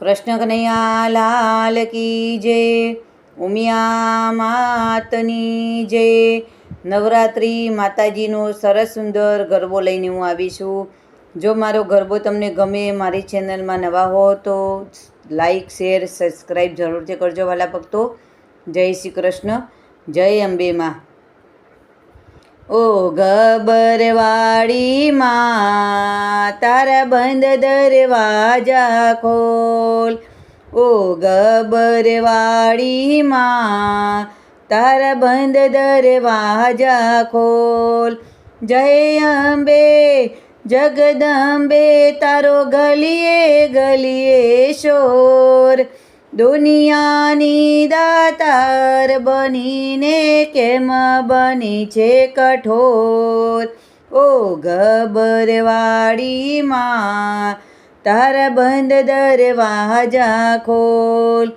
કૃષ્ણ કનૈયા લાલ કી જય, ઉમિયા માતની જય। નવરાત્રિ માતાજીનો સરસ સુંદર ગરબો લઈને હું આવી છું। જો મારો ગરબો તમને ગમે, મારી ચેનલમાં નવા હો તો લાઈક શેર સબસ્ક્રાઈબ જરૂરથી કરજો વાલા ભક્તો। જય શ્રી કૃષ્ણ, જય અંબે માં। ઓ ગબરવાળી માં તારા બંધ દરવાજા ખોલ, ઓ ગબરવાળી માં તારા બંધ દરવાજા ખોલ। જય અંબે જગદંબે તારો ગલીએ ગલીએ શોર, દુનિયાની દાતાર બનીને કેમ બની છે કઠોર। ઓ ગબરવાળી માં તારા બંધ દરવાજા ખોલ,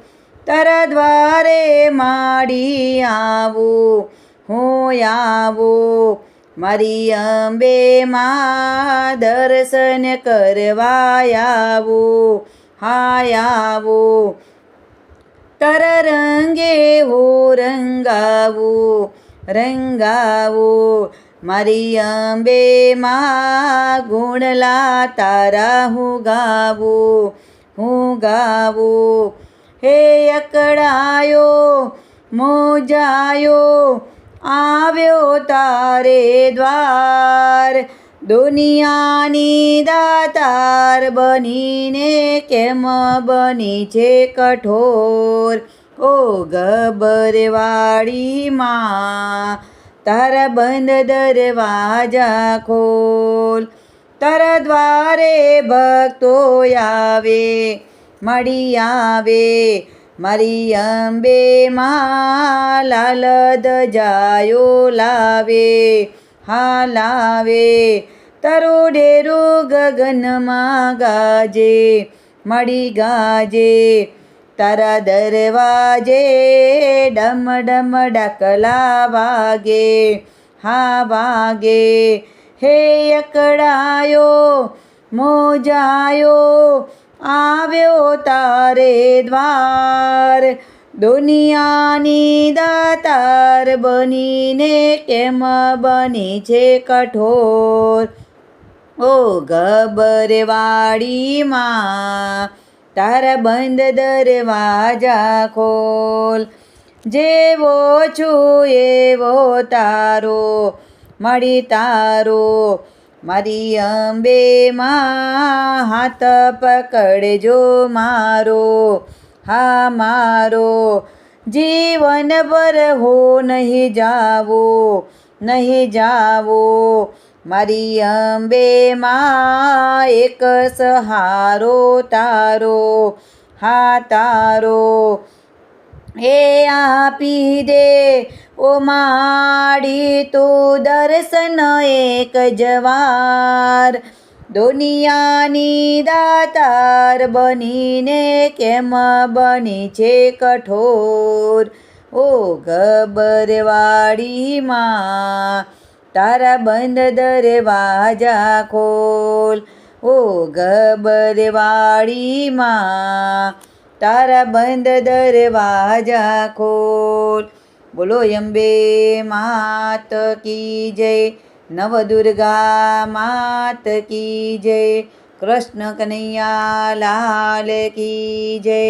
તારા દ્વારે માડી આવું હું આવું, મારી અંબે માં દર્શન કરવા આવું હા આવું। તારા રંગે હું રંગાવું રંગાવું, મારી અંબે માં ગુણલા તારા હું ગાવું। હે અકળાયો મોજાયો આવ્યો તારે દ્વાર, દુનિયાની દાતાર બનીને કેમ બની છે કઠોર। ઓ ગબરવાળી માં તારા બંધ દરવાજા ખોલ, તારા દ્વારે ભક્તો આવે મળી આવે, મારી અંબે માં લાલ ધજાયો લાવે હા લાવે। તારો ડેરો ગગનમાં ગાજે મળી ગાજે, તારા દરવાજે ડમ ડમ ડાકલા વાગે હા વાગે। હે અકળાયો મોજાયો આવ્યો તારે દ્વાર, દુનિયાની દાતાર બનીને કેમ બની છે કઠોર। ઓ ગબરવાળી માં તારા બંધ દરવાજા ખોલ, જેવો છું એવો તારો મળી તારો, મારી અંબે માં હાથ પકડજો મારો હા મારો। જીવન ભર હો નહીં જાવો, મારી અંબે માં એક સહારો તારો હા તારો। એ આપી દે ઓ માડી તું દર્શન એક જવાર, દુનિયાની દાતાર બનીને કેમ બની છે કઠોર। ઓ ગબરવાળી માં તારા બંધ દરવાજા ખોલ, ઓ ગબરવાળી માં તારા બંધ દરવાજા ખોલ। બોલો અંબે માત કી જય, નવદુર્ગા માત કી જય, કૃષ્ણ કનૈયા લાલ કી જય।